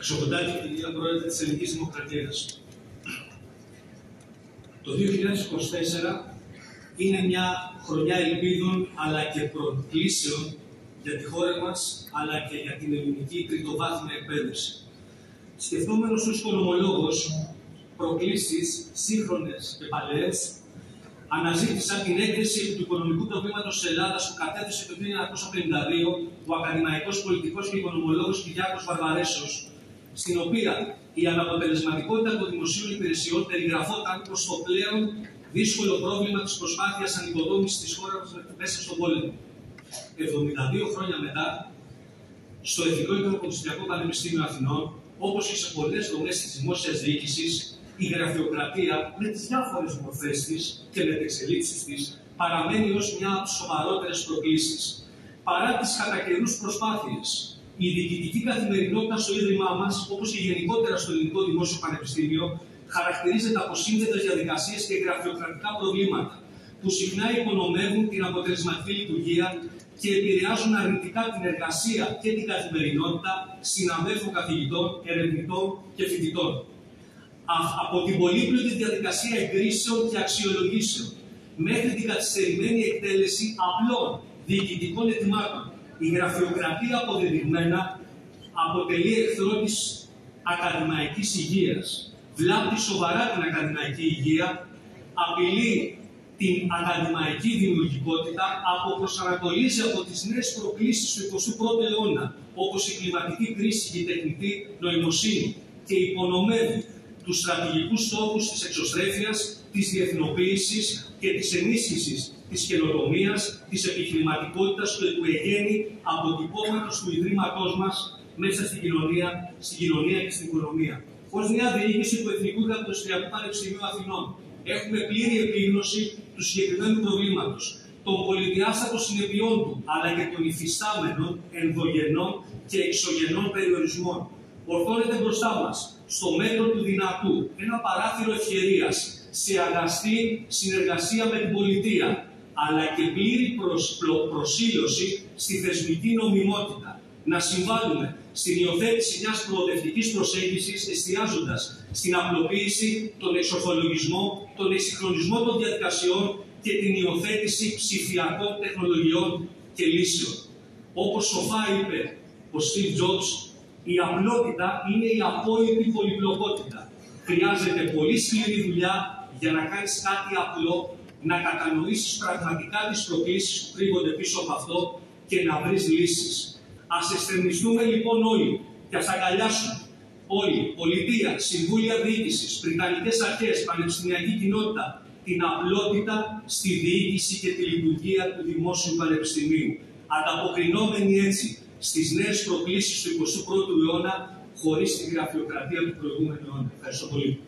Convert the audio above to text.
Αξιοκοντάτη, κυρία Πρόεδρε της Ελληνικής Δημοκρατίας. Το 2024 είναι μια χρονιά ελπίδων αλλά και προκλήσεων για τη χώρα μας, αλλά και για την ελληνική τριτοβάθμια εκπαίδευση. Σκεφτόμενος ως οικονομολόγος προκλήσεις σύγχρονες και παλαιές, αναζήτησα την έκθεση του οικονομικού προβλήματος της Ελλάδας που κατέθεσε το 1952 ο ακαδημαϊκός πολιτικός και οικονομολόγος Κυριάκος Βαρβαρέσος, στην οποία η αναποτελεσματικότητα των δημοσίων υπηρεσιών περιγραφόταν ως το πλέον δύσκολο πρόβλημα της προσπάθειας ανοικοδόμησης της χώρας μέσα στον πόλεμο. 72 χρόνια μετά, στο Εθνικό Οικονομικό Πανεπιστήμιο Αθηνών, όπως και σε πολλές δομές της δημόσιας διοίκησης, η γραφειοκρατία με τις διάφορες μορφές της και με τις εξελίξεις της παραμένει ως μια από τις σοβαρότερες προκλήσεις. Παρά τις κατά καιρούς προσπάθειες, η διοικητική καθημερινότητα στο Ίδρυμά μας, όπως και γενικότερα στο Ελληνικό Δημόσιο Πανεπιστήμιο, χαρακτηρίζεται από σύνθετες διαδικασίες και γραφειοκρατικά προβλήματα, που συχνά υπονομεύουν την αποτελεσματική λειτουργία και επηρεάζουν αρνητικά την εργασία και την καθημερινότητα συναδέλφων καθηγητών, ερευνητών και φοιτητών. Από την πολύπλοκη διαδικασία εγκρίσεων και αξιολογήσεων μέχρι την καθυστερημένη εκτέλεση απλών διοικητικών αιτημάτων, η γραφειοκρατία αποδεδειγμένα αποτελεί εχθρό της ακαδημαϊκής υγείας, βλάπτει σοβαρά την ακαδημαϊκή υγεία, απειλεί την ακαδημαϊκή δημιουργικότητα, αποπροσανατολίζει από τις νέες προκλήσεις του 21ου αιώνα, όπως η κλιματική κρίση και η τεχνητή νοημοσύνη, και υπονομεύει τους στρατηγικούς στόχους της εξωστρέφειας, της διεθνοποίησης και της ενίσχυσης της καινοτομίας, της επιχειρηματικότητας και του εγγένει αποτυπώματος του Ιδρύματός μας μέσα στην κοινωνία και στην οικονομία. Ως νέα διοίκηση του Εθνικού Γραφειοκρατικού Πανεπιστημίου Αθηνών, έχουμε πλήρη επίγνωση του συγκεκριμένου προβλήματος, των πολυδιάστατων συνεπειών του, αλλά και των υφιστάμενων ενδογενών και εξωγενών περιορισμών. Ορθώνεται μπροστά μας, στο μέτρο του δυνατού, ένα παράθυρο ευκαιρίας σε αγαστή συνεργασία με την πολιτεία, αλλά και πλήρη προσήλωση στη θεσμική νομιμότητα. Να συμβάλλουμε στην υιοθέτηση μιας προοδευτικής προσέγγισης, εστιάζοντας στην απλοποίηση, τον εξορθολογισμό, τον εξυγχρονισμό των διαδικασιών και την υιοθέτηση ψηφιακών τεχνολογιών και λύσεων. Όπως σοφά είπε ο Steve Jobs, η απλότητα είναι η απόλυτη πολυπλοκότητα. Χρειάζεται πολύ σκληρή δουλειά για να κάνεις κάτι απλό, να κατανοήσεις πραγματικά τις προκλήσεις που κρύβονται πίσω από αυτό και να βρεις λύσεις. Ας εστερνιστούμε λοιπόν όλοι και ας αγκαλιάσουμε όλοι, πολιτεία, συμβούλια διοίκησης, βρυτανικές αρχές, πανεπιστημιακή κοινότητα, την απλότητα στη διοίκηση και τη λειτουργία του Δημόσιου Πανεπιστημίου, ανταποκρινόμενοι έτσι στις νέες προκλήσεις του 21ου αιώνα, χωρίς τη γραφειοκρατία του προηγούμενου αιώνα. Ευχαριστώ πολύ.